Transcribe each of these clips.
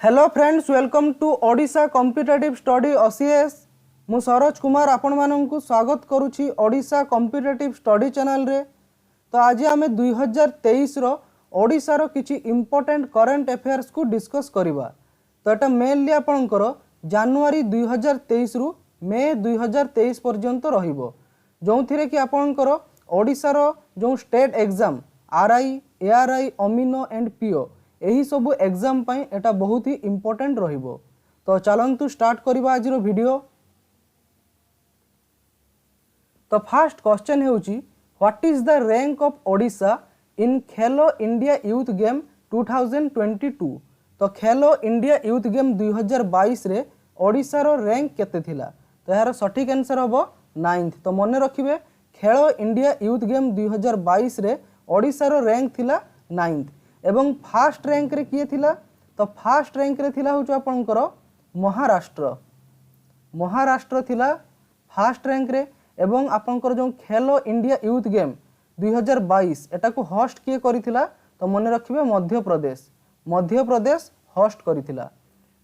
Hello friends, welcome to Odisha competitive study OCS. मु सरोज कुमार आपण माननकु स्वागत करुछि ओडिशा कॉम्पिटिटिव स्टडी चैनल रे। तो आज आम 2023 रो ओडिशा रो किछि इंपोर्टेंट करंट अफेयर्स को डिस्कस करिबा। तो एटा मेनली आपनकर जनवरी 2023 रु मे 2023 पर्यंत रहिबो, जोंथिरे कि आपनकर ओडिशा रो जो state exam RI, ARY, amino and PO यही सब एग्जाम पाई एटा बहुत ही इंपोर्टेंट रहिबो। तो चलंतु स्टार्ट करिबा आज रो वीडियो। तो फर्स्ट क्वेश्चन हेउची what is the rank of Odisha in Khelo India youth game 2022। तो खेलो इंडिया यूथ गेम 2022 रे ओडिशा रो रैंक केते थिला? तो यार सटीक आंसर हबो 9th। तो मन रखिबे खेलो इंडिया यूथ गेम 2022 रे ओडिशा रो रैंक थिला 9th। एवं फास्ट रैंक रे किए थिला? तो फास्ट रैंक रे थिला होचो आपनकर महाराष्ट्र। महाराष्ट्र थिला फास्ट रैंक रे। एवं आपनकर जो खेलो इंडिया यूथ गेम 2022 एटा को होस्ट किए करिथिला? तो मन रखिबे मध्य प्रदेश। मध्य प्रदेश होस्ट करिथिला।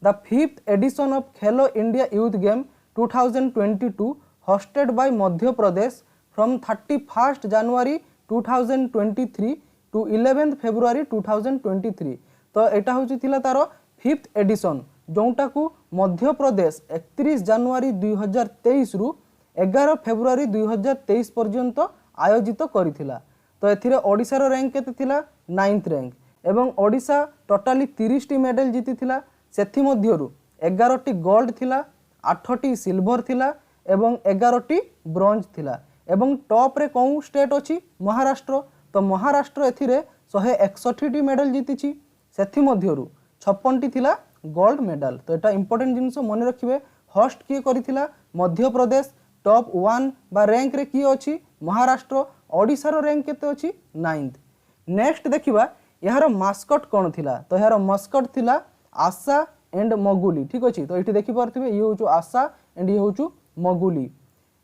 The 5th edition of Khelo India youth game 2022 hosted by Madhya Pradesh from 31st January 2023 to 11th February 2023। तो एटा होची थिला तारो 5th एडिशन, जोंटा को मध्य प्रदेश 31 जनवरी 2023 रु 11 फेब्रुआरी 2023 पर्यंत आयोजित करिथिला। तो एथिरे ओडिशा रो रैंक केते थिला? 9th rank. एवं ओडिशा टोटाली 30 टी मेडल जीति थिला। सेथि मध्यरु 11 टी गोल्ड थिला, 8 टी सिल्वर थिला एवं 11 टी ब्रोंज थिला। एवं टॉप रे कोन स्टेट अछि? महाराष्ट्र। तो महाराष्ट्र एथिरे 161 टी मेडल जीतिछि। सेथि मध्यरु 56 टी थिला गोल्ड मेडल। तो एटा इंपोर्टेंट जिंस मन रखिबे। होस्ट किए करिथिला? मध्य प्रदेश। टॉप 1 बा रैंक रे किए अछि? महाराष्ट्र। ओडिशा रो रैंक केते अछि? 9th। नेक्स्ट देखिबा यार मास्कट कोन थिला? तो यार मास्कट थिला आशा एंड मगुली। ठीक अछि। तो एठी देखि परथिबे ये होचु आशा एंड ये होचु मगुली।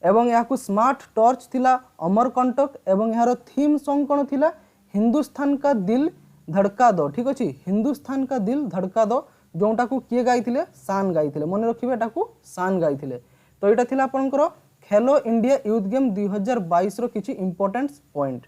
एवं याकु स्मार्ट टॉर्च थिला अमरकंटक। एवं यार थीम सॉन्ग कोन थिला? हिंदुस्तान का दिल धड़का दो। ठीक अछि। हिंदुस्तान का दिल धड़का दो, जोंटा को किए गाइथिले? शान गाइथिले। मन रखिबे एटा को शान गाइथिले। तो एटा थिला आपनकर खेलो इंडिया यूथ गेम 2022 रो किछि इंपोर्टेंट पॉइंट।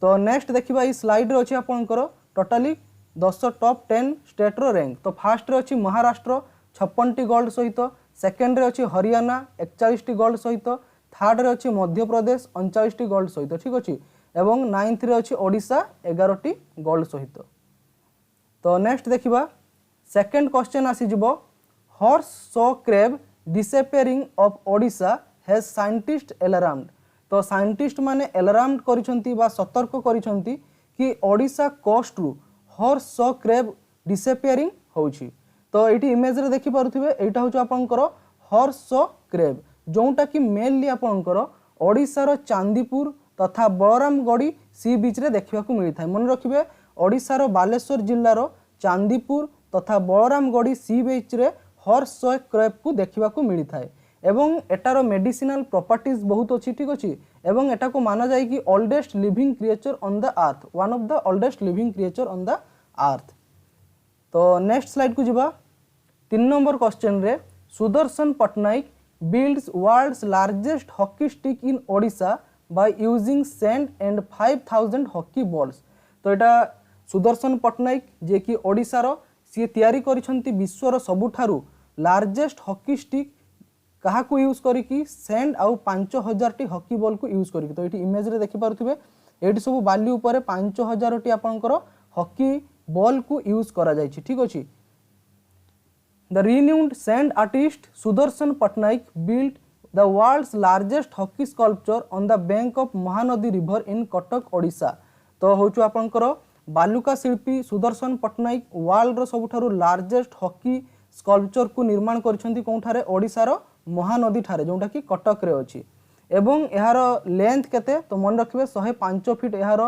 तो नेक्स्ट देखिबा ई स्लाइड रे अछि आपनकर टोटली 10 टॉप 10 स्टेट रो रैंक। तो फर्स्ट रे अछि महाराष्ट्र 56 टी गोल्ड सहित। सेकेंड रे अछि हरियाणा 41 टी गोल्ड सहित। थर्ड रे अछि मध्य प्रदेश 39 टी गोल्ड सहित। ठीक अछि। एवं 9th रे अछि ओडिशा 11 टी गोल्ड सहित। तो नेक्स्ट देखिबा सेकेंड क्वेश्चन आसी जिवो horseshoe crab disappearing of Odisha has scientist alarmed. तो साइंटिस्ट माने अलार्म्ड करिसंती बा सतर्क करिसंती कि ओडिशा कोस्ट रु हॉर्स सो क्रेब डिसअपियरिंग होउछि। तो एटी इमेज रे देखि पारुथिबे एटा होछ आपनकर हॉर्स सो क्रेब, जोंटा कि मेनली आपनकर ओडिशा रो चांदीपुर तथा बलरामगढ़ी सी बीच रे देखिबा को मिलि थाय। मन रखिबे ओडिशा रो बालेश्वर जिल्ला रो चांदीपुर तथा बलरामगढ़ी सी बीच रे हॉर्स सो क्रेब को देखिबा को मिलि थाय। एवं एटारो मेडिसिनल प्रॉपर्टीज बहुत अछि। ठीक अछि। एवं एटा को माना जाय कि oldest living creature on the earth, one of the oldest living creature on the earth. तो नेक्स्ट स्लाइड को जिबा 3 नंबर क्वेश्चन रे Sudarshan Pattnaik builds world's largest hockey stick in Odisha by using sand and 5000 hockey balls. तो एटा सुदर्शन पटनायक जे कि ओडिशा रो सी तयारी करिसंती विश्वर सबुठारु largest hockey stick कहा को यूज करी कि सैंड आउ 5000 टी हॉकी बॉल को यूज करी। तो एटी इमेज रे देखि पारुथिबे एटी सब बाली ऊपर 5000 टी आपनकर हॉकी बॉल को यूज करा जाय छी। ठीक अछि। The renowned sand artist Sudarshan Patnaik built the world's largest hockey sculpture on the bank of Mahanadi River in Cuttack, Odisha। तो होचु आपनकर बालुका शिल्पी सुदर्शन पटनायक वर्ल्ड रो सबुठारु लार्जेस्ट हॉकी स्कल्पचर को निर्माण करिसंती कोठारे? ओडिशा रो महानदी ठारे, जोंटा कि कटक रे अछि। एवं एहार लेंथ केते? तो मन रखिबे 105 फीट एहार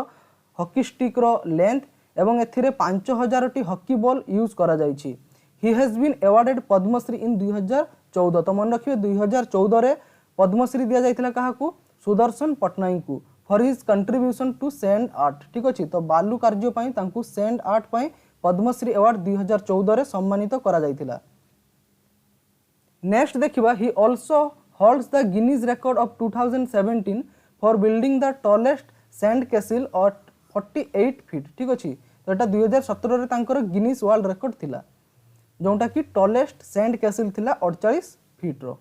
हॉकी स्टिक रो लेंथ। एवं एथिरे 5000 टी हॉकी बॉल यूज करा जायछि। He has been awarded Padmashri इन 2014। तो मन रखिए 2014 रे पद्मश्री दिया जाइथिला काहाकू? सुदर्शन पटनायक को for his contribution to sand art. ठीक अछि। तो बालू कार्य पई तांकू सैंड आर्ट पई पद्मश्री अवार्ड 2014 रे सम्मानित करा जायतिला। नेक्स्ट देखिबा he also holds the Guinness record of 2017 for building the tallest sand castle at 48 feet. ठीक अछि, तो एटा 2017 रे तांकर गिनीज वर्ल्ड रिकॉर्ड थिला, जोंटा कि टॉलेस्ट सैंड कैसल थिला 48 फीट रो।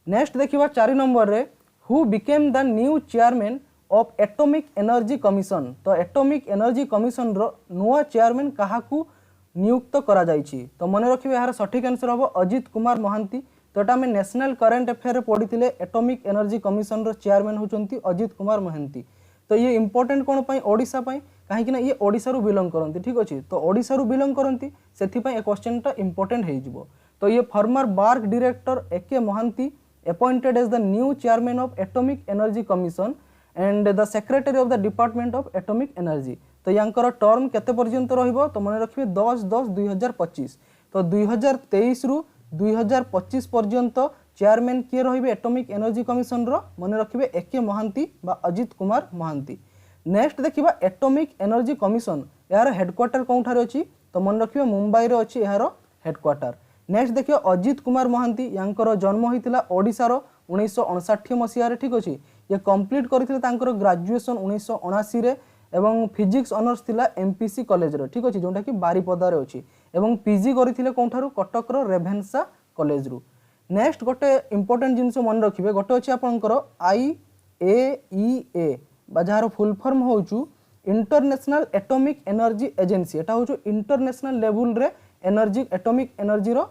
नेक्स्ट देखिबा 4 नंबर रे who became the new chairman of atomic energy commission. तो एटॉमिक एनर्जी कमिशन रो नुआ चेयरमैन काहाकू नियुक्त करा जायछि। तो मन रखिबे यार सठिक आंसर हबो अजित कुमार महांती। तो एटा में नेशनल करंट अफेयर पढ़िथिले एटॉमिक एनर्जी कमिशन रो चेयरमैन होचंती अजित कुमार महांती। तो ये इंपोर्टेंट कोन पई ओडिसा पई, काहे कि ना ये ओडिसा रु बिलोंग करंती। ठीक अछि, तो ओडिसा रु बिलोंग करंती सेथि पई ए क्वेश्चन टा इंपोर्टेंट हे जिवो। तो ये former BARC director AK Mohanty appointed as the new chairman of atomic energy commission and the secretary of the department of atomic energy. तो यांकर टर्म केते पर्यंत रहिबो, तो मन रखिबे 10/10/2025। तो 2023 रु 2025 पर्यंत चेयरमैन किए रहिबे एटॉमिक एनर्जी कमिशन रो, मन रखिबे एके महांती बा अजित कुमार महांती। नेक्स्ट देखिबा एटॉमिक एनर्जी कमिशन यार हेडक्वार्टर कोठारे अछि, तो मन रखिबे मुंबई रे अछि यार हेडक्वार्टर। नेक्स्ट देखियो अजित कुमार महांती, यांकर जन्म होइतिला ओडिसा रो 1959 मसिया रे। ठीक अछि, ये कंप्लीट करथिले तांकर ग्रेजुएशन 1979 रे एवं फिजिक्स ऑनर्स थिला एमपीसी कॉलेज रे। ठीक अछि, जोंटा कि बारीपदा रे अछि, एवं पीजी करिथिले कोठारु कटक रो रेभेन्सा कॉलेज रु। नेक्स्ट गोटे इंपोर्टेंट जिंस मन रखिबे, गोटे अछि आपनकर IAEA बा जार फुल फॉर्म होउचु इंटरनेशनल एटॉमिक एनर्जी एजेंसी। एटा होउचु इंटरनेशनल लेवल रे एनर्जी एटॉमिक एनर्जी रो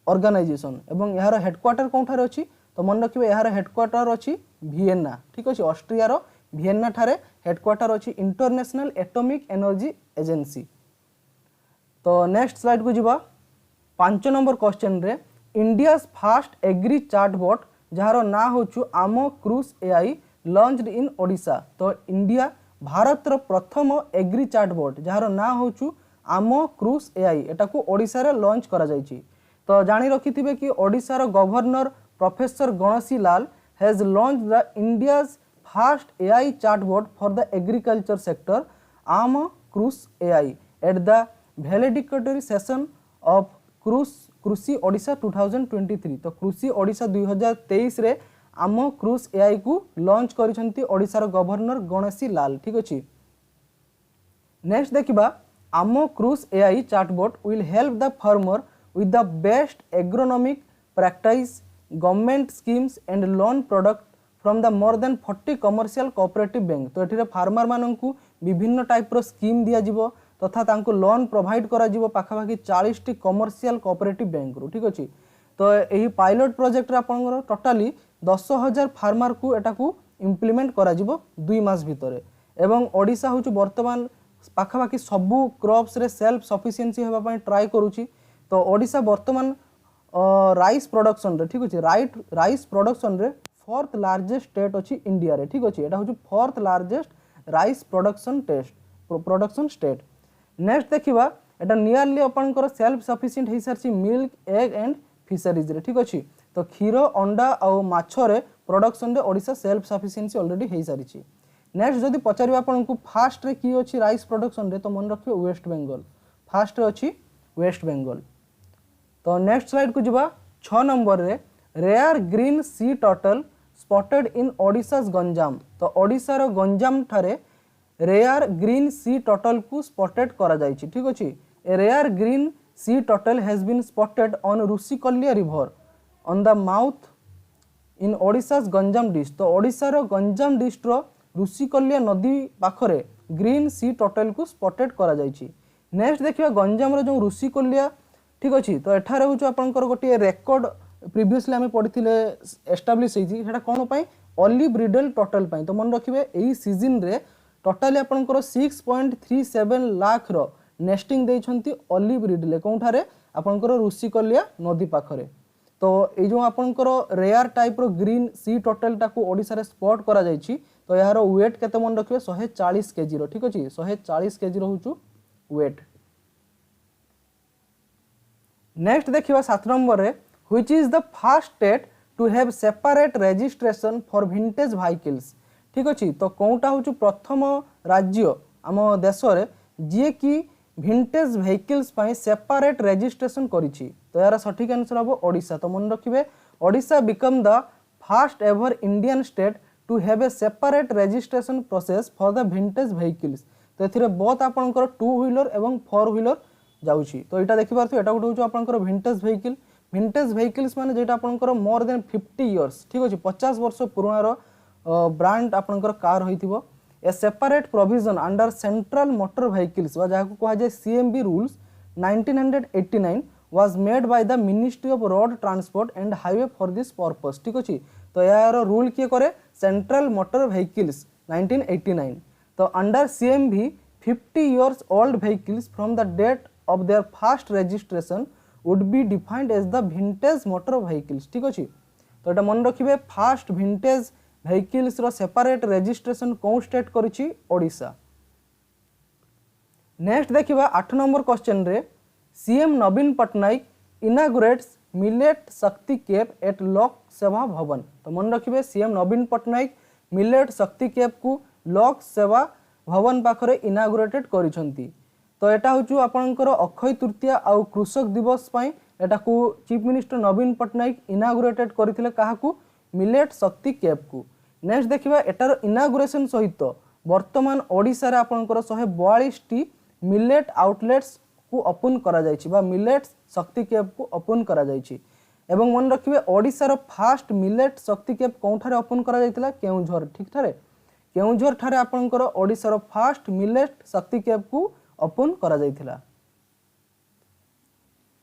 ऑर्गेनाइजेशन, एवं यार हेडक्वार्टर कोठारे अछि, तो मन रखिबे यार हेडक्वार्टर अछि वियेना। ठीक अछि, ऑस्ट्रिया रो वियेना ठारे हेडक्वार्टर अछि इंटरनेशनल एटॉमिक एनर्जी एजेंसी। तो नेक्स्ट स्लाइड को जिबा 5 नंबर क्वेश्चन रे इंडिया फास्ट एग्री चैटबॉट जार ना होचु Ama Krush AI launched in Odisha. तो इंडिया भारत रो प्रथम एग्री चैटबॉट जार ना होचु आमो क्रूज एआई एटा को ओडिशा रे लॉन्च करा जायछि। तो जानि रखिथिबे कि ओडिशा रो governor professor Ganeshi Lal has launched the India's first AI chatbot for the agriculture sector Ama Krush AI at the valedictory session of Krushi Odisha 2023। तो कृषि ओडिशा 2023 रे आमो क्रूज एआई को लॉन्च करिसंती ओडिशा गवर्नर गणेशी लाल। ठीक अछि, नेक्स्ट देखिबा Ama Krush AI chatbot will help the farmer with the best agronomic practice government schemes and loan product from the more than 40 commercial cooperative bank. तो एठिरे farmer माननकु विभिन्न type रो scheme दिया जिवो तथा तांको लोन प्रोवाइड करा जिवो पाखापाखि 40 टी कमर्शियल कोऑपरेटिव बैंक रो। ठीक अछि, तो एही पायलट प्रोजेक्ट रे आपनकर टोटली 10,000 फार्मर को एटा को इंप्लीमेंट करा जिवो 2 मास भितरे। एवं ओडिशा होचु वर्तमान पाखापाखि सबु क्रॉप्स रे सेल्फ सफिशिएंसी हेबा पई ट्राई करूची। तो ओडिशा वर्तमान राइस प्रोडक्शन रे, ठीक अछि, राइस प्रोडक्शन रे 4th लार्जेस्ट स्टेट अछि इंडिया रे। ठीक अछि, एटा होचु 4th largest rice production state. Next देखिबा एटा नियरली आपनकर सेल्फ सफिशिएंट हे सरछि मिल्क एग एंड फिशरीज रे। ठीक अछि, तो क्षीर अंडा और माछो रे प्रोडक्शन रे ओडिशा सेल्फ सफिशिएंसी ऑलरेडी हे सारिछि। नेक्स्ट जदि पचारिबा आपनकु फास्ट रे की अछि राइस प्रोडक्शन रे, तो मन रखियो वेस्ट बेंगल फास्ट रे अछि वेस्ट बेंगल। तो नेक्स्ट स्लाइड को जिबा 6 नंबर रे rare green sea turtle spotted in Odisha's Ganjam. तो ओडिशा रो गंजाम ठारे रेयर ग्रीन सी टर्टल को स्पॉटेड करा जायछि। ठीक अछि, a rare green sea turtle has been spotted on Rushikulya river on the mouth in Odisha's Ganjam district. तो ओडिशा रो गंजाम डिस्ट्रिक्ट रो रुषिकल्या नदी पाखरे ग्रीन सी टर्टल को स्पॉटेड करा जायछि। नेक्स्ट देखिबा गंजाम रो जो रुषिकल्या, ठीक अछि, तो एठारे होचु आपनकर गोटे रेकॉर्ड प्रीवियसली हमें पढ़िथिले एस्टाब्लिश हेछि, सेटा कोन पई ऑलिव रिडल टर्टल पई। तो मन रखिबे एही सीजन रे टोटली आपनकर 6.37 लाख रो नेस्टिंग देइछंती ऑलिव रिडले कोठारे आपनकर रुषिकल्या नदी पाखरे। तो ए जो आपनकर रेयर टाइप रो ग्रीन सी टर्टल टाको ओडिसा रे स्पॉट करा जायछि। तो यार वेट केते मन रखिबे 140 केजी रो। ठीक अछि, 140 केजी रो होचु वेट। नेक्स्ट देखिबा 7 नंबर रे which is the first state to have separate registration for vintage vehicles. ठीक अछि, तो कोउटा होचु प्रथम राज्य आम देश रे जे कि भिंटेज व्हीकल्स पाई सेपरेट रजिस्ट्रेशन करिछि तो यार सठिक आंसर हम ओडिशा। तो मन रखिए Odisha become the first ever Indian state to have a separate registration process for the vintage vehicles. तो एथिरे बहुत आपनकर 2 व्हीलर एवं 4 व्हीलर जाउछि। तो एटा देखि पारथु एटा गोटे होछ आपनकर भिंटेज व्हीकल। भिंटेज व्हीकल्स माने जेटा आपनकर मोर देन 50 इयर्स ठीक अछि 50 वर्ष पुरानार ब्रांड आपनकर कार होइथिबो। A separate provision under central motor vehicles वा जाको कहा जाय CMV rules 1989 was made by the Ministry of Road Transport and Highway for this purpose ठीक अछि। तो यार रूल किए करे सेंट्रल मोटर व्हीकल्स 1989। तो under CMB 50 years old vehicles from the date of their first registration would be defined as the vintage motor vehicles ठीक अछि। तो एटा मन रखिबे फास्ट vintage vehicles रो सेपरेट रजिस्ट्रेशन कौन स्टेट करिछि ओडिशा। नेक्स्ट देखिबा 8 number question रे CM Naveen Patnaik इनागुरेट्स millet Shakti cap eight लोक सेवा भवन। तो मन रखिबे CM Naveen Patnaik millet Shakti cafe को लोक सेवा भवन पाखरे इनागुरेटेड करिसंती। तो एटा होचु आपनकर अक्षय तृतीया आ कृषक दिवस पई एटा को chief minister Naveen Patnaik inaugurated करथिले काहाकू मिलेट शक्ति कैप को। नेक्स्ट देखिबा एटार इनागुरेशन सहित वर्तमान ओडिसा रे आपनकर 142 टी मिलेट आउटलेट्स को ओपन करा जायछि बा मिलेट शक्ति कैप को ओपन करा जायछि। एवं मन रखिबे ओडिसा रो फास्ट मिलेट शक्ति कैप कोठारे ओपन करा जायतिला केउझर ठीक थारे केउझर ठारे आपनकर ओडिसा रो फास्ट मिलेट शक्ति कैप को ओपन करा जायतिला।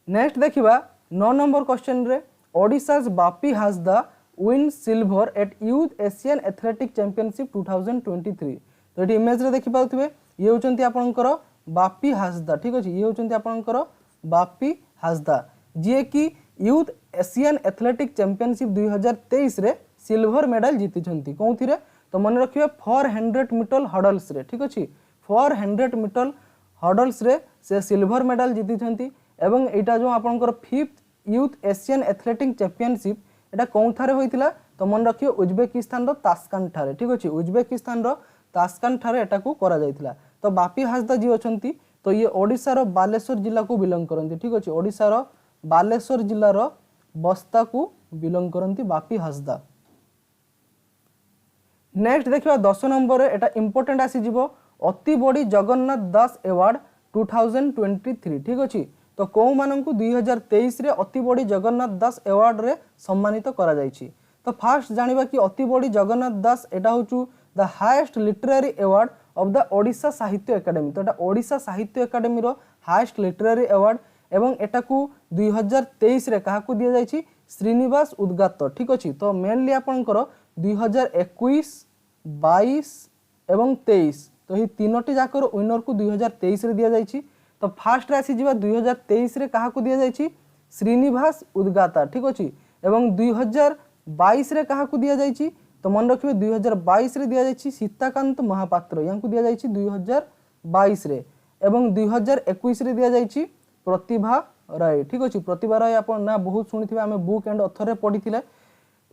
नेक्स्ट देखिबा 9 नंबर क्वेश्चन रे Odisha's Bapi has the win silver at youth Asian athletic championship 2023। तो एटी इमेज रे देखि पाउथिबे ये होचंती आपनकर बापी हासदा ठीक अछि। ये होचंती आपनकर बापी हासदा जे कि यूथ एशियन एथलेटिक चैंपियनशिप 2023 रे सिल्वर मेडल जीतिछंती कोउथिरे। तो मन रखिबे 400 मीटर हडल्स रे ठीक अछि 400 मीटर हडल्स रे से सिल्वर मेडल जीतिछंती। एवं एटा जो आपनकर 5th youth Asian athletic championship एटा कोउथारे होइतिला। तो मन रखियो उज्बेकिस्तान रो ताशकंद ठारे ठीक अछि उज्बेकिस्तान रो ताशकंद ठारे एटा को करा जायतिला। तो बापी हासदा जी अछंती तो ये ओडिसा रो बालेश्वर जिला को बिलोंग करंती ठीक अछि ओडिसा रो बालेश्वर जिला रो बस्ता को बिलोंग करंती बापी हासदा। नेक्स्ट देखिबा 10 नंबर रे एटा इंपोर्टेंट आसी जिवो अति बड़ी जगन्नाथ दास अवार्ड 2023 ठीक अछि। तो को माननकु 2023 रे अति बड़ी जगन्नाथ दास अवार्ड रे सम्मानित करा जायछि। तो फास्ट जानिबा कि अति बड़ी जगन्नाथ दास एटा होचु the highest literary award of the Odisha Sahitya academy. तो एटा ओडिशा साहित्य एकेडमी रो हाईएस्ट लिटरेरी अवार्ड एवं एटा को 2023 रे काहा को दिया जायछि श्रीनिवास उद्गात ठीक अछि। तो मेनली आपनकर 2021 22 एवं 23 तो ही तीनोटी जाकर विनर को 2023 रे दिया जायछि। तो फास्ट रे आसी जिबा 2023 रे काहा को दिया जायछि श्रीनिवास उद्गाता ठीक अछि। एवं 2022 रे काहा को दिया जायछि तो मन रखिबे 2022 रे दिया जायछि सीताकांत महापात्र यांकु दिया जायछि 2022 रे। एवं 2021 रे दिया जायछि प्रतिभा राय ठीक अछि। प्रतिभा राय आपण ना बहुत सुनिथिबे हमें बुक एंड ऑथर रे पढिथिले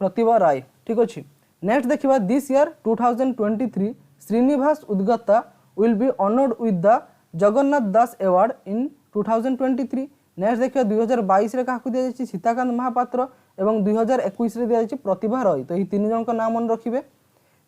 प्रतिभा राय ठीक अछि। नेक्स्ट देखिबा this year 2023 Srinivas Udgata will be honoured with the Jagannath Das award in 2023। Next देखिए 2022 रे काहा को दिया जायछि सीताकांत महापात्र एवं 2021 रे दिया जायछि प्रतिभा रॉय। तो ई तीन जन का नाम मन रखिबे।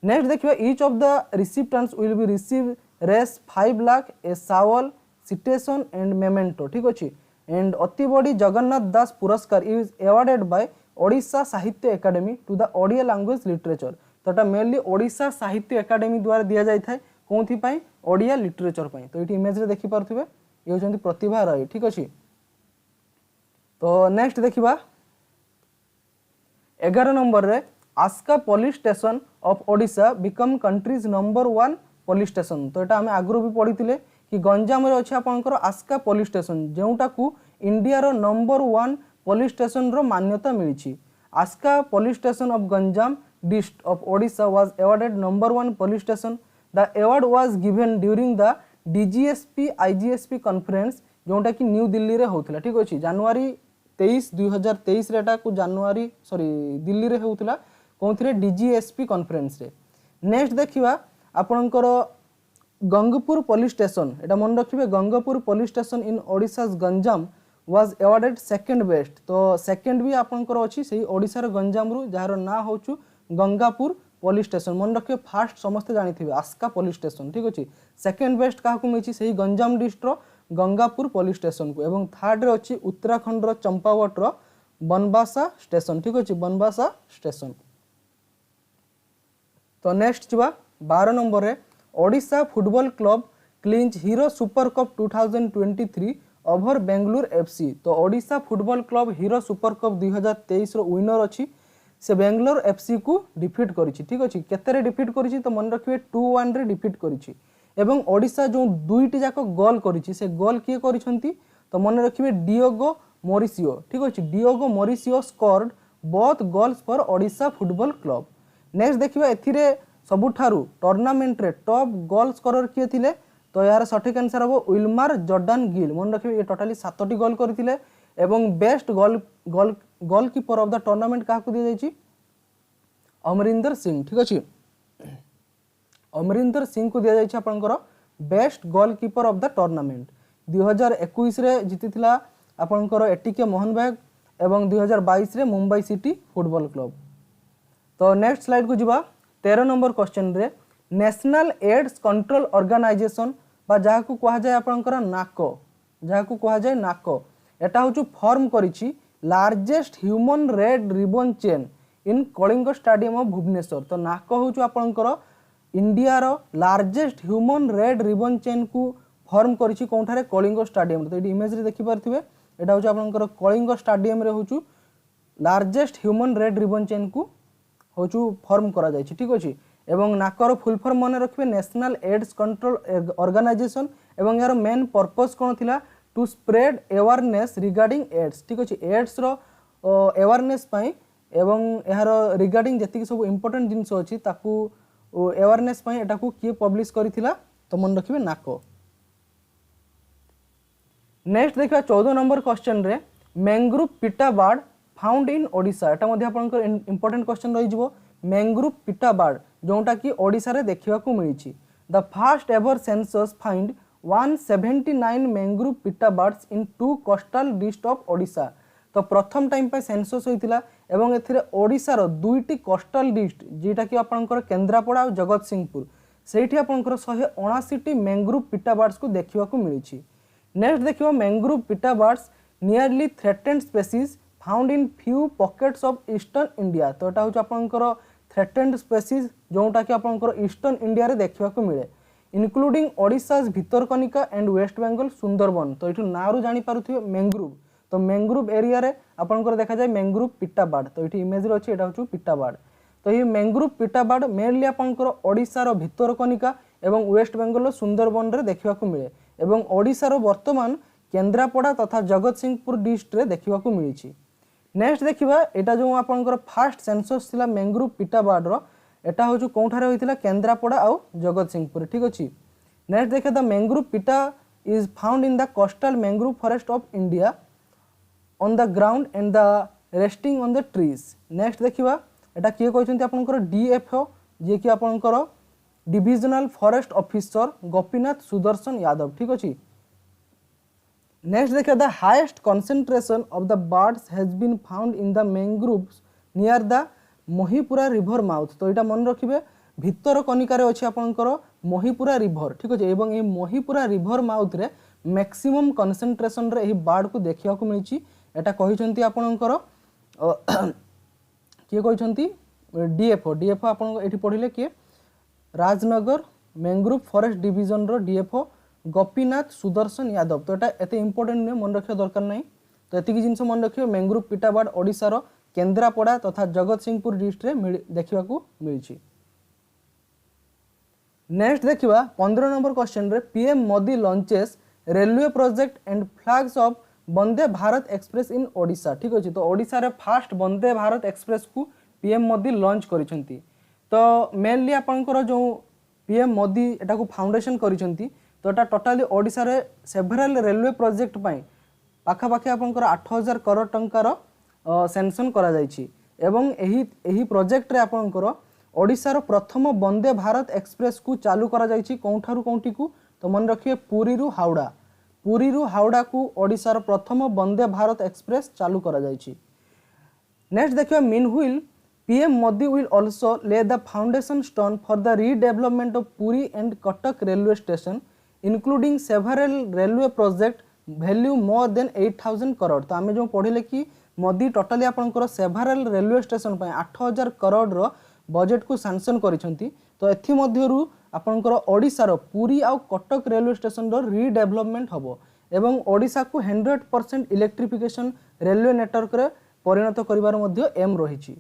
नेक्स्ट देखिए each of the recipients will be receive Rs 5 lakh a shawl citation and memento ठीक अछि। एंड अति बड़ी जगन्नाथ दास पुरस्कार is awarded by Odisha Sahitya academy to the Odia language literature. तो एटा मेनली ओडिशा साहित्य एकेडमी द्वारा दिया जाय थाए कोंथि पई ओडिया लिटरेचर पई। तो एटी इमेज रे देखि पारथिबे ये होचंती प्रतिभा राय ठीक अछि। तो नेक्स्ट देखिबा 11 नंबर रे Aska police station of Odisha become country's number 1 police station. तो एटा हमें आगरो भी पढिथिले कि गंजाम रे अछि आपनकर आस्का पुलिस स्टेशन जेउटा को इंडिया रो नंबर 1 पुलिस स्टेशन रो मान्यता मिलिछि। Aska police station of Ganjam district of Odisha was awarded number 1 police station. The award was given during the DGSP IGSP conference जोटा कि न्यू दिल्ली रे होथिला ठीक अछि। जनवरी 23 2023 रेटा को जनवरी दिल्ली रे होथिला कोनथिरे डीजीएसपी कॉन्फ्रेंस रे। नेक्स्ट देखिबा आपनकर गंगपुर पुलिस स्टेशन, एटा मन रखिए Gangpur police station in Odisha's Ganjam was awarded second best. तो सेकंड भी आपंकर अच्छी से ओडिशार गंजाम रु जार ना हूँ गंगापुर पुलिस स्टेशन। मन रखिए फास्ट समस्ते जानी आस्का पुलिस स्टेशन, ठीक अच्छे। सेकंड बेस्ट क्या मिली से Ganjam district Gangapur police station को। एवं थर्ड रे अच्छी उत्तराखंड चंपावट बनबासा स्टेशन, ठीक अच्छे, बनबासा स्टेशन। तो नेक्स्ट जा 12 नंबर रे Odisha football club clinch hero super cup 2023 over Bengaluru FC. तो Odisha football club hero super cup 2023 रो विनर अच्छी से बेंगलोर एफसी को डिफिट करिछि, ठीक अच्छे। केते डिफिट करिछि तो मन रखिए 2-1 रे डिफिट करिछि। एवं ओडिशा जो दुईटी जाक गोल करिछि से गोल किए करिसंती तो मन रखिए डियोगो मोरिसियो, ठीक अच्छे। Diogo Mauricio scored both goals for Odisha football club. Next देखिबा एथिरे सबुठारु टूर्नामेंट रे टॉप गोल स्कोरर किए थिले तो यार सठिक आंसर हम विल्मार जॉर्डन गिल। मन रखिए ये टोटाली 7टी गोल करथिले। एवं best goalkeeper of the tournament क्या दिया जाइए अमरिंदर सिंह, ठीक अच्छे। अमरिंदर सिंह को दिया जाइए आपंकर best goalkeeper of the tournament. 2021 रे जीति आपंकर एटीके मोहन बाग एवं 2022 रे मुंबई सिटी फुटबॉल क्लब। तो नेक्स्ट स्लाइड को जीवा 13 नंबर क्वेश्चन रे नेशनल एड्स कंट्रोल ऑर्गेनाइजेशन बा जहाँ को कहा जाए आपंकर नाको, जहाँ को कहा जाए नाको, एटा हूँ फॉर्म करिछि largest human red ribbon chain in Kalinga stadium of Bhubaneswar. तो नाको हूँ आपंकर इंडिया रो largest human red ribbon chain को फॉर्म करिछि कोठारे कलिंग स्टेडियम। तो ये इमेज रे देखि पारथिबे एटा हूँ आपंकर कलिंग स्टेडियम रे हूँ largest human red ribbon chain को हूँ फॉर्म करा जाइछि, ठीक अच्छे। एवं नाकर फुल फॉर्म मन रखिए नेशनल एड्स कंट्रोल ऑर्गेनाइजेशन। एवं यार मेन पर्पस कौन थिला to spread awareness regarding AIDS, ठीक अच्छे। एड्स रो अवेयरनेस पाई एवं यार रिगार्डिंग जति सब इंपोर्टेंट जिनस अच्छी ताकू अवेयरनेस पाई एटा को किए पब्लिश करिथिला तो मन रखिए नाको। नेक्स्ट देखा 14 नंबर क्वेश्चन रे मैंग्रोव पिटा बर्ड फाउंड इन ओडिशा। एटा मध्ये आपनकर इंपोर्टेंट क्वेश्चन रही जिवो मैंग्रोव पिटा बर्ड जोटा कि ओडिशा रे देखिबा को मिलिछि। The first ever census find 179 mangrove pitta birds in 2 coastal district of Odisha. तो प्रथम टाइम पे सेंसस होइतिला एवं एथिरे ओडिशा रो दुईटी कोस्टल डिस्ट्रिक्ट जेटा कि आपनकर केंद्रापड़ा और जगत सिंहपुर सेठी आपनकर 179 मैंग्रोव पिटा बर्ड्स को देखिबा को मिलिछि। नेक्स्ट देखिबा mangrove pitta birds nearly threatened species found in few pockets of eastern India. तो एटा होछ आपनकर थ्रेटेन्ड स्पीशीज जोटा कि आपनकर ईस्टर्न इंडिया रे देखिबा को मिले इंक्लूडिंग ओडिशाज भितरकनिका एंड वेस्ट बेंगल सुंदरबन। तो ये नारू जानी पारुथिबे मैंग्रोव। तो मैंग्रोव एरिया रे आपनकर देखा जाए मैंग्रोव पिटा बर्ड। तो ये इमेज रे अछि एटा होछ पिटा बर्ड। तो ये मैंग्रोव पिटा बर्ड मेनली आपनकर ओडिशा रो भितरकनिका एवं वेस्ट बेंगल सुंदरबन रे देखिबा को मिले एवं ओडिशा रो वर्तमान केंद्रापड़ा तथा जगत सिंहपुर डिस्ट्रिक्ट रे देखिबा को मिलिछि। नेक्स्ट देखिबा एटा जो आपनकर फर्स्ट सेंसस थिला मैंग्रोव पिटा बर्ड रो एटा होछु कोठारे होइतिला केंद्रापड़ा और जगत सिंहपुर, ठीक अछि। नेक्स्ट देखा the mangrove pitta is found in the coastal mangrove forest of India on the ground and the resting on the trees. Next देखिबा एटा किए कहचंती आपनकर डीएफओ जे कि आपनकर divisional forest officer Gopinath Sudarshan Yadav, ठीक अछि। नेक्स्ट देखिए the highest concentration of the birds has been found in the mangroves near the Mohipura river mouth. तो यहाँ मन रखिए भितर कनिकार अच्छे आपंकर मोहीपुरा रिवर, ठीक अच्छे। एवं ये मोहीपुरा रिवर माउथ रे मैक्सिमम कंसंट्रेशन रे बर्ड को देखा मिली। एटा कहते आपणकर किए कहते डीएफओ। डीएफओ आप पढ़ले किए राजनगर मैंग्रोव फॉरेस्ट डिविजन रो डीएफओ गोपीनाथ सुदर्शन यादव। तो यहाँ एत इंपोर्टेंट नुहे मन रखा दरकार नहीं। तो एतिकी जिनस मन रखिए मैंग्रोव पिटा बर्ड ओडिशार केंद्रापड़ा तथा जगत सिंहपुर डिस्ट्रिक्ट देखा मिली। नेक्स्ट देखिबा 15 नंबर क्वेश्चन रे PM Modi launches railway project and flags of Vande Bharat express in Odisha, ठीक अच्छे। तो ओडिशा रे फास्ट वंदे भारत एक्सप्रेस को पीएम मोदी लॉन्च करिसेंती। तो मेनली आपनकर जो पीएम मोदी एटा को फाउंडेशन करिसेंती तो एटा टोटाली ओडिशा रे सेवरल रेलवे प्रोजेक्ट पई पाखापाखि आपनकर 8000 करोड़ टंकार सेंक्शन करा जायछि एवं एही प्रोजेक्ट रे आपनकर ओडिशार प्रथम वंदे भारत एक्सप्रेस को चालू करा जायछि कोठारु कोठी को तो मन रखिए पुरी रु हावड़ा को ओडिशार प्रथम वंदे भारत एक्सप्रेस चालू करा जायछि। नेक्स्ट देखिए मीनहुइल पीएम मोदी विल ऑल्सो ले the foundation stone for the redevelopment of Puri and Cuttack railway station including several railway project value more than 8,000 crore. तो आम जो पढ़ले कि मोदी टोटाली आपंकर सेवरल रेलवे स्टेशन 8,000 करोड़ रो बजेट को सैंक्शन करिसेंती। तो एथिमध्यरु आपंकर ओडिशार पुरी आउ कटक रेलवे स्टेशन रो रीडेवलपमेंट हबो एवं ओडिशा को 100% इलेक्ट्रिफिकेशन रेलवे नेटवर्क रे परिणत करिवार मध्य एम रहिछि।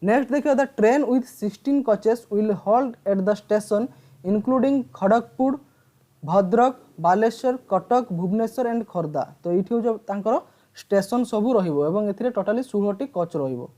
नेक्स्ट देखिए the train with 16 coaches will hold at the station including Kharagpur Bhadrak Baleswar Cuttack Bhubaneswar and Khordha. तो ये जो तांकर स्टेशन सबू रहिबो एवं एथिरे टोटाली 16टी कोच रहिबो।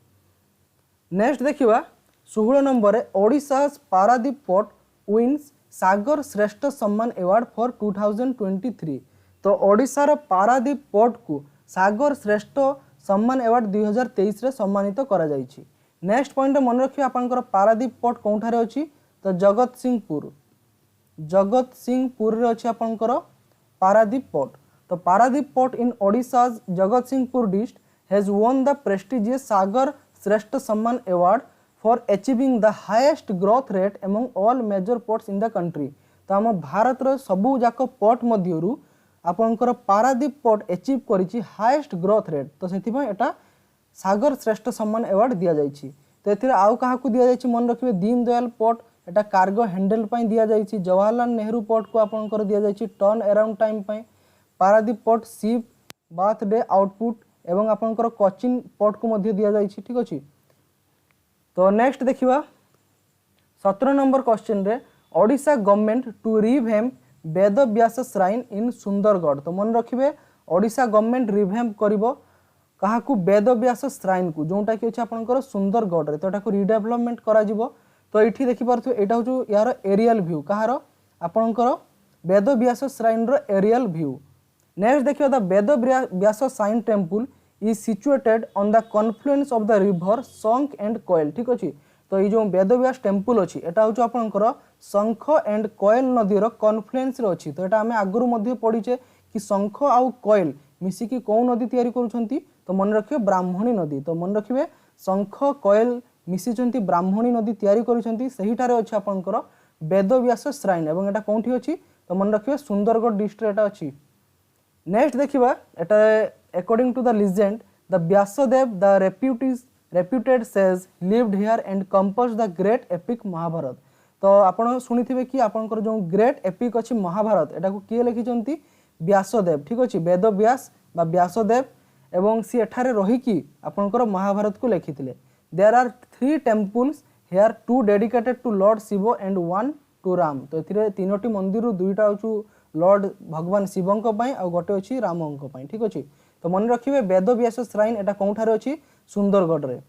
नेक्स्ट देखिबा 16 नंबर रे Odisha Paradip port wins Sagar Shreshtha Samman award for 2023। तो ओडिशार पारादीप पोर्ट को सागर श्रेष्ठ सम्मान अवार्ड 2023 रे सम्मानित करा जायछि। नेक्स्ट पॉइंट मन रखिए आपनकर पारादीप पोर्ट कोठारे अछि तो जगत सिंहपुर रे अछि आपनकर पारादीप पोर्ट। तो Paradip port in Odisha's Jagatsinghpur district has won the prestigious Sagar Shreshtha Samman award for achieving the highest growth rate among all major ports in the country. तो आम भारत रो सबु जाक पोर्ट मध्यरु आपनकर पारादीप पोर्ट अचीव करिछि हाईएस्ट ग्रोथ रेट। तो सेथिबा एटा सागर श्रेष्ठ सम्मान अवार्ड दिया जायछि। तो एथिरे आउ काहाकू दिया जायछि मन रखिबे दीन दयाल पोर्ट एटा कार्गो हैंडल पई दिया जायछि। जवाहरलाल नेहरू पोर्ट को आपनकर दिया जायछि टर्न अराउंड टाइम पई। Paradip port ship birthday output एवं आपनकर कोचिन पोर्ट को मध्य दिया जायछि। ठीक अछि। तो नेक्स्ट देखिबा 17 नंबर क्वेश्चन रे Odisha government to revamp Ved Vyas shrine in Sundargarh. तो मन रखिबे ओडिशा गवर्नमेंट रिवैम्प करिवो काहाकू वेद व्यास श्राइन को जोटा कि अछि आपनकर सुंदरगढ़ रे। तो एटा को रिडेवलपमेंट करा जिवो। तो एठी देखि पारथु एटा हो यार एरियल व्यू कहार आपनकर वेद व्यास श्राइन रो एरियल व्यू। नेक्स्ट देखियो the Ved Vyas shrine temple is situated on the confluence of the river Shankh and Koel. ठीक अछि। तो ये जो वेद व्यास टेम्पल अछि एटा हो आपनकर शंख एंड कोयल नदी रो कॉन्फ्लुएंस रो अछि। तो एटा हमें आगरु मध्य पढिचे कि शंख आउ कोयल मिसी कि को नदी तयारी करूछंती तो मन रखिए ब्राह्मणी नदी। तो मन रखिए शंख कोयल मिसिचंती ब्राह्मणी नदी तयारी करिसंती सहीटारे अछि आपनकर वेद व्यास श्राइन एवं एटा कोठी अछि तो मन रखिए सुंदरगढ़ डिस्ट्रिक्ट एटा अछि। नेक्स्ट देखिबा एटा according to the legend the Vyasdev the reputed sage lived here and compose the great epic Mahabharat. तो आपण सुनिथिबे कि आपनकर जो ग्रेट एपिक अछि महाभारत एटा को किए लिखिचंती व्यासदेव। ठीक अछि। वेद व्यास बा व्यासदेव एवं सी एठारे रही कि आपनकर महाभारत को लिखिथिले। There are 3 temples here 2 dedicated to lord Shiva and 1 to Ram. तो एथिरे 3टी मंदिर 2टा होछु लॉर्ड भगवान शिवंक पई आ गोटे अछि रामंक पई। ठीक अछि। तो मन रखिबे वेद व्यास श्राइन एटा कोठारे अछि सुंदरगढ़ रे।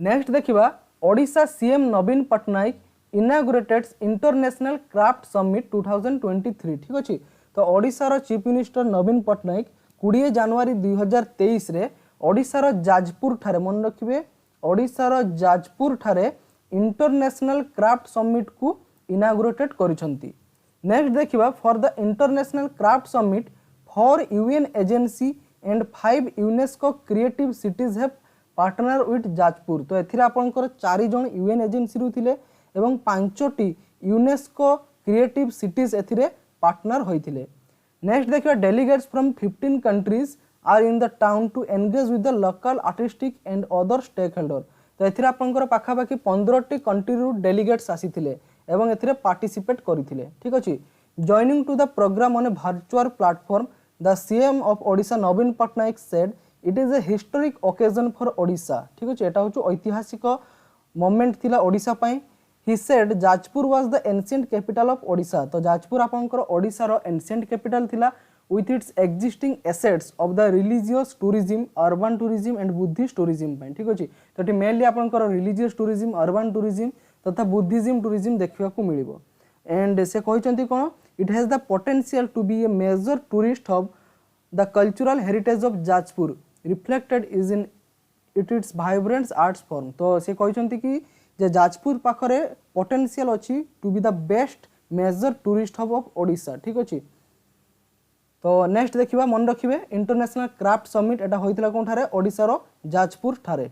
नेक्स्ट देखिबा Odisha CM Naveen Patnaik inaugurated international craft summit 2023। ठीक अछि। तो ओडिशा रो चीफ मिनिस्टर नवीन पटनायक 20 जनवरी 2023 रे ओडिशा जाजपुर ठारे मन रखिबे ओडिशा जाजपुर ठारे इंटरनेशनल क्राफ्ट समिट को इनागुरेटेड करिसंती। नेक्स्ट देखिबा for the international craft summit 4 UN agency and 5 UNESCO creative cities have partner with Jajpur. तो एथिरे आपनकर 4 जण यूएन एजेंसी रु थिले एवं 5टी यूनेस्को क्रिएटिव सिटीज एथिरे पार्टनर होइथिले। नेक्स्ट देखिबा delegates from 15 countries are in the town to engage with the local artistic and other stakeholder. तो एथिरे आपनकर पाखापाखि 15टी कंट्री रु डेलीगेट्स आसीथिले एवं एथिरे पार्टिसिपेट करिथिले। ठीक अछि। Joining to the programme on a virtual platform the CM of Odisha Naveen Patnaik said it is a historic occasion for Odisha. ठीक अछि। एटा होछु ऐतिहासिक मोमेंट थिला ओडिशा पई। He said Jajpur was the ancient capital of Odisha। तो जाजपुर आपनकर ओडिशा रो एंशिएंट कैपिटल थिला with its existing assets of the religious tourism, urban tourism and Buddhist tourism ପାଇଁ। ठीक अछि। तो एटी मेनली आपनकर religious tourism, urban tourism तथा Buddhism tourism देखिबा को मिलिबो। एंड से कहिसंती कोन it has the potential to be a major tourist hub। The cultural heritage of Jajpur reflected is in it its vibrant arts form. तो से कहते कि जे जाजपुर पाखरे पोटेंशियल अच्छी to be the best major tourist hub of Odisha. ठीक अच्छे। तो नेक्स्ट देखिए मन रखिए इंटरनेशनल क्राफ्ट समिट एटा होइतिला कोन ठारे ओडिशार जाजपुर ठारे।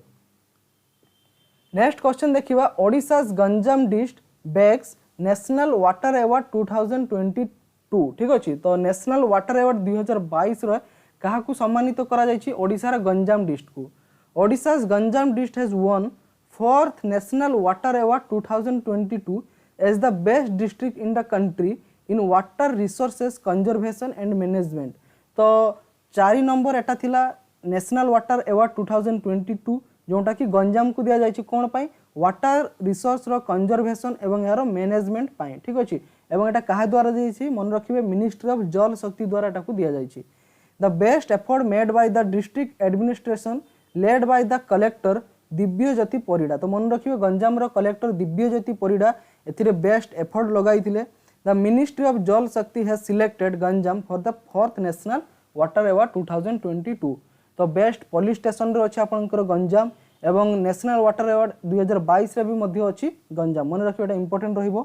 नेक्स्ट क्वेश्चन देखिए Odisha's Ganjam dist bags national water award 2022। ठीक अच्छे। तो नेशनल वाटर अवार्ड 2022 रे काहाकू सम्मानित करा जायछि ओडिशार गंजाम डिस्ट को। Odisha's Ganjam dist has won 4th national water award 2022 as the best district in the country in water resources conservation and management. तो 4 नंबर एटा थिला नेशनल वाटर अवार्ड 2022 जोटा कि गंजाम को दिया जायछि कोन पाई वाटर रिसोर्स रो कंजर्वेशन एवं यार मैनेजमेंट पाई। ठीक अछि। एवं एटा काहा द्वारा जायछि मन रखिबे मिनिस्ट्री ऑफ जल शक्ति द्वारा एटा को दिया जायछि। The best effort made by the district administration led by the collector Divyajyoti Parida. तो मन रखिए गंजाम रो कलेक्टर दिव्यज्योति परिडा एथिरे बेस्ट एफर्ट लगाइथिले। The ministry of Jal Shakti has selected Ganjam for the 4th national water award 2022। तो बेस्ट पुलिस स्टेशन रे अछि आपनकर गंजाम एवं नेशनल वाटर अवार्ड 2022 रे भी मध्ये अछि गंजाम। मन रखिए एटा इंपोर्टेंट रहिबो।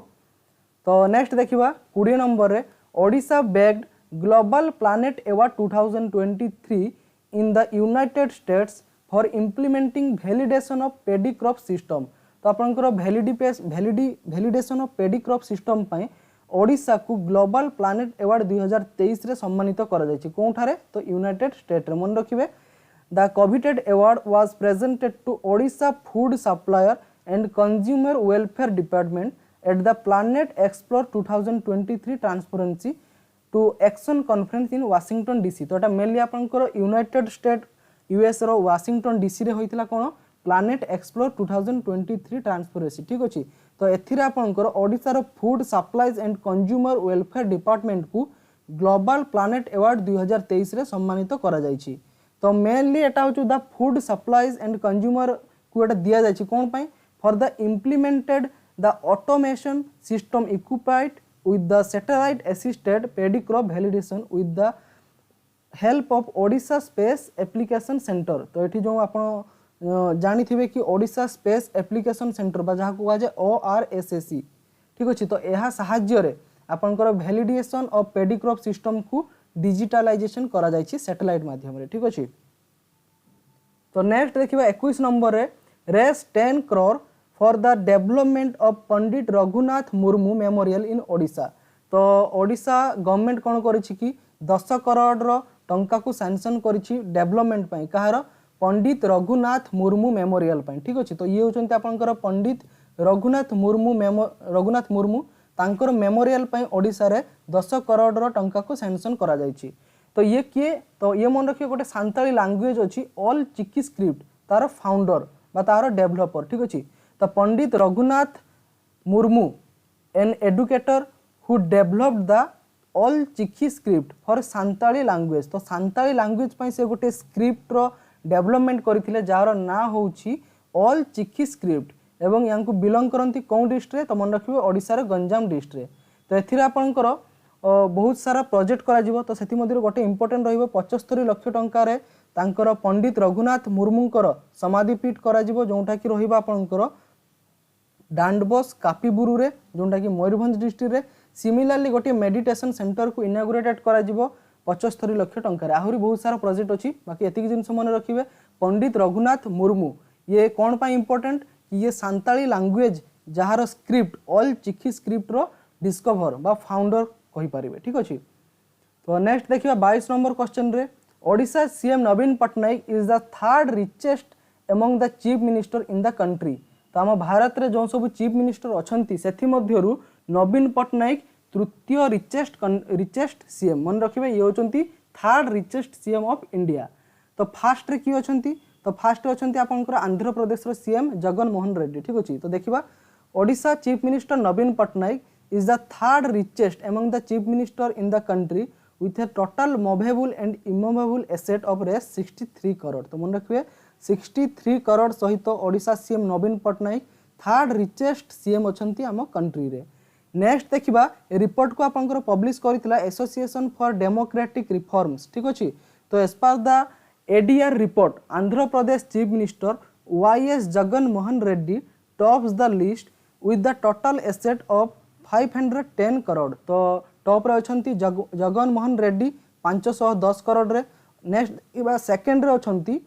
तो नेक्स्ट देखिबा 20 नंबर रे Odisha bagged global planet award 2023 in the United states for implementing validation of pedi crop system. तो आपनकर validation of pedi crop system पई ओडिशा को ग्लोबल प्लैनेट अवार्ड 2023 रे सम्मानित करा जायछि कोन ठारे तो यूनाइटेड स्टेट रे। मन रखिबे the coveted award was presented to Odisha food supplier and consumer welfare department at the planet explore 2023 transparency to action conference in Washington DC. तो एटा मेनली आपनकर यूनाइटेड स्टेट यूएस रो वाशिंगटन डीसी रे होइतिला कोन प्लैनेट एक्सप्लोर 2023 ट्रांसपेरेंसी। ठीक अछि। तो एथिरे आपनकर ओडिशा रो food supplies and consumer welfare department को ग्लोबल प्लैनेट अवार्ड 2023 रे सम्मानित करा जायछि। तो मेनली एटा होछु the food supplies and consumer को एटा दिया जायछि कोन पई for the implemented the automation system equipped with the satellite assisted paddy crop validation with the help of Odisha Space Application Center। तो ये जो आप जानी थे कि ओडिशा स्पेस एप्लिकेशन सेंटर बा जहाँ को कहा जाए ORSAC। ठीक अच्छे। तो यह साहाय्य आपंकर validation of pedi crop system को डिजिटलाइजेशन करा जायछि सैटेलाइट माध्यम रे। ठीक अच्छे। तो नेक्स्ट देखिबा 21 नंबर रे रेस 10 crore for the development of Pandit Raghunath Murmu memorial in Odisha. तो ओडिशा गवर्नमेंट कौन करिछि कि 10 करोड़ रो टंका को सैंक्शन करिछि डेवलपमेंट पई कहार पंडित रघुनाथ मुर्मू मेमोरियल पई। ठीक अछि। तो ये होचंती आपनकर पंडित रघुनाथ मुर्मू तांकर मेमोरियल पई ओडिशा रे 10 करोड़ रो टंका को सैंक्शन करा जायछि। तो ये किए तो ये मन रखिए गोटे सांताली लैंग्वेज अछि ऑल चिकी स्क्रिप्ट तार फाउंडर बा तार डेवलपर। ठीक अछि। तो Pandit Raghunath Murmu an educator who developed the Ol Chiki script for Santali language. तो सांताली लैंग्वेज पई से गोटे स्क्रिप्ट रो डेवलपमेंट करथिले जार ना होउछि ऑल चिकी स्क्रिप्ट एवं यांकु बिलोंग करंती कोन डिस्ट्रिक्ट रे तो मन रखिबे ओडिसा रे गंजाम डिस्ट्रिक्ट रे। तो एथिरा आपनकर बहुत सारा प्रोजेक्ट करा जिवो। तो सेति मध्यरे गोटे इंपोर्टेंट रहिबो 75 लाख टंका रे तांकर पंडित रघुनाथ मुर्मूंकर समाधि पीठ करा जिवो जोंटा कि रहिबा आपनकर डांडबस कापीबुरु रे जोंटा कि मयूरभंज डिस्ट्रिक्ट रे। सिमिलरली गोटे मेडिटेशन सेंटर को इनागुरेटेड करा जिवो 75 लाख टंका रे। आहुरी बहुत सारा प्रोजेक्ट अछि बाकी एतिक जिंस मन रखिबे पंडित रघुनाथ मुर्मू ये कोन पा इंपोर्टेंट कि ये सांताली लैंग्वेज जहार स्क्रिप्ट ऑल चिकी स्क्रिप्ट रो डिस्कवर बा फाउंडर कहि परिबे। ठीक अछि। तो नेक्स्ट देखिबा 22 नंबर क्वेश्चन रे Odisha CM Naveen Patnaik is the third richest among the chief minister in the country. तो आम भारत रे जो सब चीफ मिनिस्टर अछंती सेथि मध्यरु नवीन पटनायक तृतीय रिचेस्ट सीएम। मन रखिबे ये होचंती third richest CM of India. तो फास्ट रे की अछंती तो फास्ट अछंती आपनकर आंध्र प्रदेश रो सीएम जगन मोहन रेड्डी। ठीक अछि। तो देखिबा Odisha chief minister Naveen Patnaik is the third richest among the chief minister in the country with a total movable and immovable asset of res 63 crore। तो मन रखिए 63 करोड़ सहित Odisha CM Naveen Patnaik third richest CM अछंती आम कंट्री रे। नेक्स्ट देखिबा रिपोर्ट को आपनकर पब्लिश करितला एसोसिएशन फॉर डेमोक्रेटिक रिफॉर्म्स। ठीक अछि। तो as per the ADR report, Andhra Pradesh Chief Minister YS Jagan Mohan Reddy tops the list with the total asset of 510 crore. तो टॉप रे अछंती जगन मोहन रेड्डी 510 करोड़ रे. नेक्स्ट इबा सेकंड रे अछंती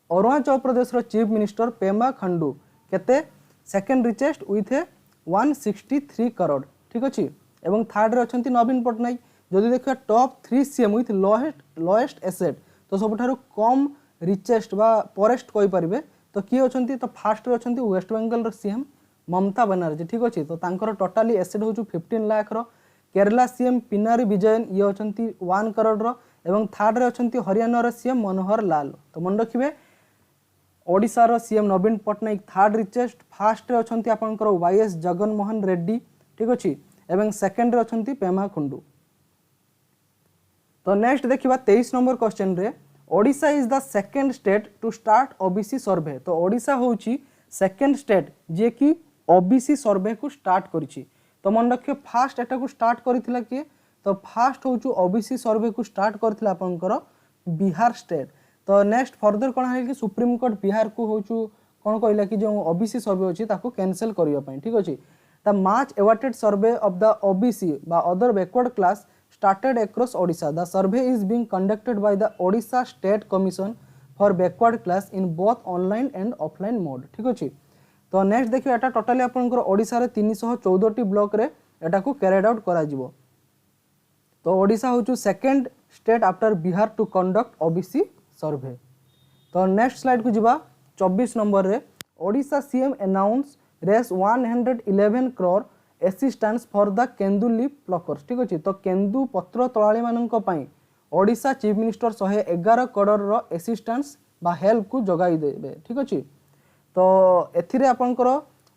अरुणाचल प्रदेश रो चीफ मिनिस्टर पेमा खंडू केते second richest with 163 crore. ठीक अछि. एवं थर्ड रे अछंती नवीन पटनायक. जदि देखिया top 3 CM with lowest asset तो सबठारु कम रिचेस्ट बा पोरेस्ट कहि परिबे तो किए अछंती तो फास्ट रे अछंती वेस्ट बेंगल रो सीएम ममता बनर्जी. ठीक अछि. तो तांकर टोटली एसेट होछु 15 लाख रो. केरला सीएम पिनारी विजयन ये अछंती 1 करोड़ रो. एवं थर्ड रे अछंती हरियाणा रो सीएम मनोहर लाल. तो मन रखिबे ओडिशा रो CM Naveen Patnaik third richest. Fast रे अछंती आपनकर वाईएस जगन मोहन रेड्डी. ठीक अछि. एवं सेकंड रे अछंती पेमा खंडू. तो नेक्स्ट देखिबा 23 नंबर क्वेश्चन रे Odisha is the second state to start OBC survey. तो ओडिशा होउची सेकंड स्टेट जे कि ओबीसी सर्वे को स्टार्ट करिछि. तो मन रखियो फास्ट एटा को स्टार्ट करिथिला कि तो फास्ट होउछु ओबीसी सर्वे को स्टार्ट करथिला आपनकर बिहार स्टेट. तो नेक्स्ट फर्दर कोन है कि सुप्रीम कोर्ट बिहार को होउछु कोन कहला कि जो ओबीसी सर्वे अछि ताको कैंसिल करियो पई. ठीक अछि. The much awaited survey of the OBC बा other backward class started across Odisha. The survey is being conducted by the Odisha State Commission for Backward Class in both online and offline mode. ठीक अछि. तो next देखियो एटा totally आपनकर ओडिसा रे 314 T block रे एटा को carried out करा जिवो. तो ओडिसा होचु second state after Bihar to conduct OBC survey. तो नेक्स्ट स्लाइड को जिबा 24 नंबर रे Odisha CM announces 111 crore assistance for the kendu leaf pluckers. ठीक अछि. तो केंदु पत्र तळाली माननक पई ओडिसा चीफ मिनिस्टर 111 करोड़ रो असिस्टेंस बा हेल्प को जगाई देबे. ठीक अछि. तो एथिरे आपनकर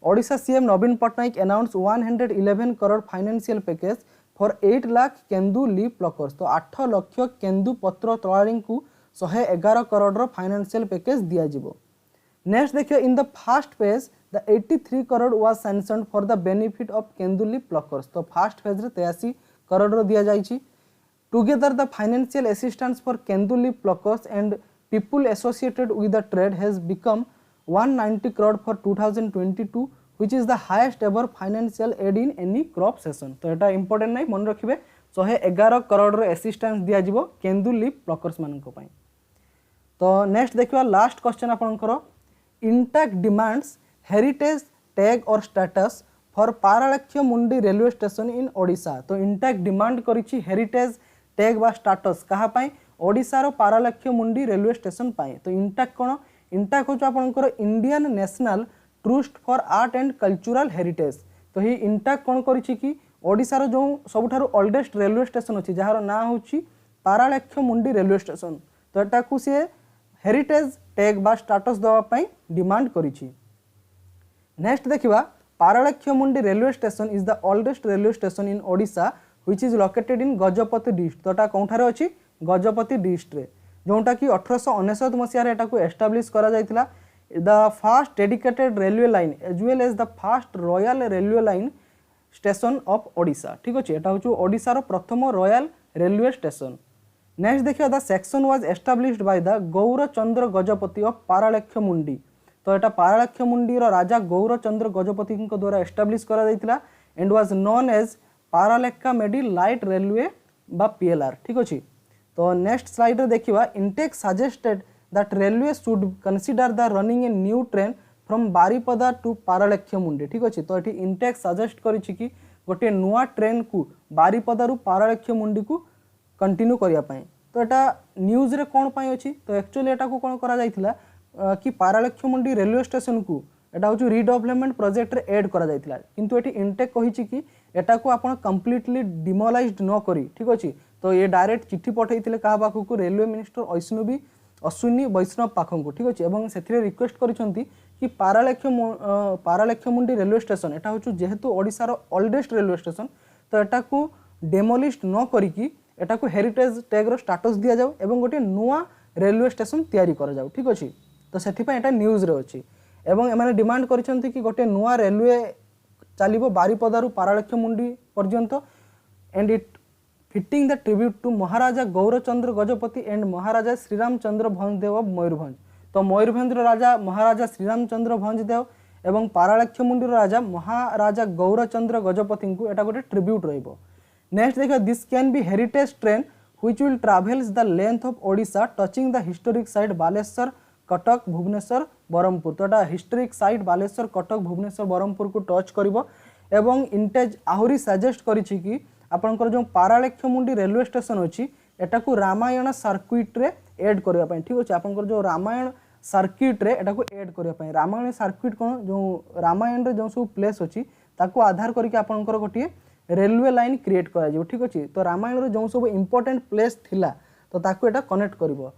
Odisha CM Naveen Patnaik announce 111 crore financial package for 8 lakh kendu leaf pluckers. तो 8 लाख केंदु पत्र तळाली को 111 करोड़ रो फाइनेंशियल पैकेज दिया जिवो. नेक्स्ट देखियो in the first phase the 83 crore was sanctioned for the benefit of kendu leaf pluckers. तो फर्स्ट फेज रे 83 करोड़ रो दिया जाइछि. Together the financial assistance for kendu leaf pluckers and people associated with the trade has become 190 crore for 2022 which is the highest ever financial aid in any crop session. तो एटा important नै मन रखिबे 111 करोड़ रो assistance दिया जिवो केंदु लीफ प्लकर्स माननक पई. तो next देखिबा लास्ट क्वेश्चन आपनकर इंटैक्ट डिमांड्स हेरिटेज टैग और status for Paralakhemundi railway station in Odisha. तो इंटैक्ट डिमांड करिछि हेरिटेज टैग बा स्टेटस कहा पई ओडिशा रो पारालाखेमुंडी रेलवे स्टेशन पई. तो इंटैक्ट कोन इंटैक्ट होछ आपनकर Indian national trust for art and cultural heritage. तो ही इंटैक्ट कोन करिछि कि ओडिशा रो जो सबठारो ओल्डेस्ट रेलवे स्टेशन अछि जहार ना होछि पारालाखेमुंडी रेलवे स्टेशन. तो एटा को से हेरिटेज टैग बा स्टेटस देवा पई डिमांड करिछि. नेक्स्ट देखिबा Paralakhemundi railway station is the oldest railway station in Odisha which is located in Gajapati district. तोटा कोठारे अछि गजपति डिस्ट्रिक्ट रे जोंटा कि 1899 मसिया रे एटा को एस्टैब्लिश करा जायतिला. The first dedicated railway line as well as the first royal railway line station of Odisha. ठीक अछि. एटा होछु ओडिसा रो प्रथम रॉयल रेलवे स्टेशन. नेक्स्ट देखियो the section was established by the Gaurachandra Gajapati of Paralakhemundi. तो एटा पारालाखेमुंडी रो राजा गौरचंद्र गजपति को द्वारा एस्टैब्लिश करा जायतिला and was known as Paralakhemundi light railway बा पीएलआर. ठीक अछि. तो नेक्स्ट स्लाइड रे देखिबा INTACH suggested that railway should consider the running a new train from Baripada to Paralakhemundi. ठीक अछि. तो एठी इंटेक सजेस्ट करिछि कि गोटे नुआ ट्रेन को बारीपदा रु पारालाखेमुंडी को कंटिन्यू करिया पई. तो एटा न्यूज रे कोन पई अछि. तो एक्चुअली एटा को कोन करा जायतिला कि पारालाखेमुंडी रेलवे स्टेशन को एटा होछु रिडेवलपमेंट प्रोजेक्ट रे ऐड करा जायतिला. किंतु एठी इंटेक कहिछि कि एटा को आपण कंप्लीटली डिमोलाइज्ड न करी. ठीक अछि. तो ये डायरेक्ट चिट्ठी पठैतिले कहा पाखु को रेलवे मिनिस्टर अश्विनी वैष्णव पाखु को. ठीक अछि. एवं सेथिरे रिक्वेस्ट करिसंती कि पारालाखेमुंडी रेलवे स्टेशन एटा होछु जेहेतु ओडिसा रो ओल्डेस्ट रेलवे स्टेशन तो एटा को डेमोलिश न करी कि एटा को हेरिटेज टैग रो स्टेटस दिया जाऊ एवं गोटे नुआ रेलवे स्टेशन तैयारी करा जाऊ. ठीक अछि. तो सेथि पय एटा न्यूज रे अछि एवं एमाने डिमांड करिसंती कि गोटे नुआ रेलवे चलिबो बारीपदारु पारालाखेमुंडी पर्यंत and it fitting the tribute to Maharaja Gaurchandra Gajapati and Maharaja Sriramchandra Bhanjdeo of Mayurbhanj. तो मयूरभंज राजा महाराजा श्रीरामचंद्र भंजदेव एवं पारालाखेमुंडी राजा महाराजा गौरचंद्र गजपति को एटा गोटे ट्रिब्यूट रहिबो। नेक्स्ट देखिए this can be heritage train which will travels the length of Odisha touching the historic site Baleswar Cuttack Bhubaneswar Berhampur. तो एटा हिस्टोरिक साइट बालेश्वर कटक भुवनेश्वर बरहमपुर को टच करिवो एवं इंटेज आहुरी सजेस्ट करिछि कि आपनकर जो पारालाखेमुंडी रेलवे स्टेशन अछि एटा को रामायण सर्किट रे ऐड करबा पय। ठीक अछि आपनकर जो रामायण सर्किट रे एटा को ऐड करबा पय। रामायण सर्किट कोन जो रामायण रे जो सब प्लेस अछि ताको आधार करके आपनकर गोटिए रेलवे लाइन क्रिएट करा जो। ठीक अछि तो रामायण रे जो सब इंपोर्टेंट प्लेस थिला तो ताको एटा कनेक्ट करिवो।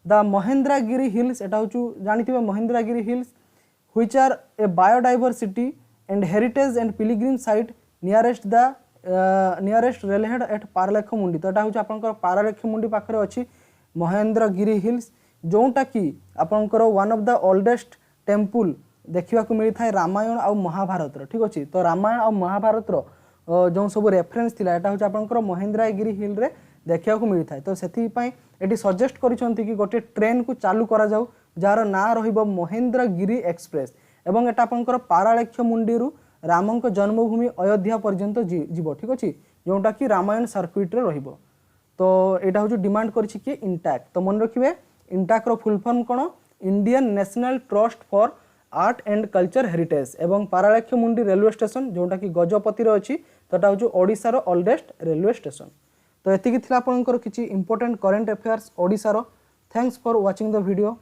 द महेंद्रगिरी हिल्स एटा होचु जानिथिबे Mahendragiri hills which are a biodiversity and heritage and pilgrim site nearest railhead at Paralakhemundi. तो एटा होचु आपनकर पारालाखेमुंडी पाखरे अछि महेंद्रगिरी हिल्स जोटा कि आपनकर one of the oldest temple देखिबा को मिली थाए रामायण आ महाभारत रो। ठीक अछि तो रामायण आ महाभारत रो जो सब रेफरेंस थिला एटा होचु आपनकर महेंद्रगिरी हिल रे देखिया को मिली थाए। तो सेथि पई एटी सजेस्ट करिसंती कि गोटे ट्रेन को चालू करा जाऊ जार ना रहिबो महेंद्रगिरी एक्सप्रेस एवं एटा आपनकर पारालाखेमुंडी रु रामंक जन्मभूमि अयोध्या पर्यंत जीवो। ठीक अछि जोटा कि रामायण सर्किट रे रहिबो। तो एटा होचु डिमांड करिछि कि इंटैक। तो मन रखिबे इंटैक रो फुल फॉर्म कोन Indian national trust for art and culture heritage एवं पारालाखेमुंडी रेलवे स्टेशन जोटा कि गजपति रो अछि तोटा होचु ओडिसा रो ओल्डेस्ट रेलवे स्टेशन। तो एतिकी थिला आपनकर किछि इंपोर्टेंट करंट अफेयर्स ओडिसा रो। Thanks for watching the video.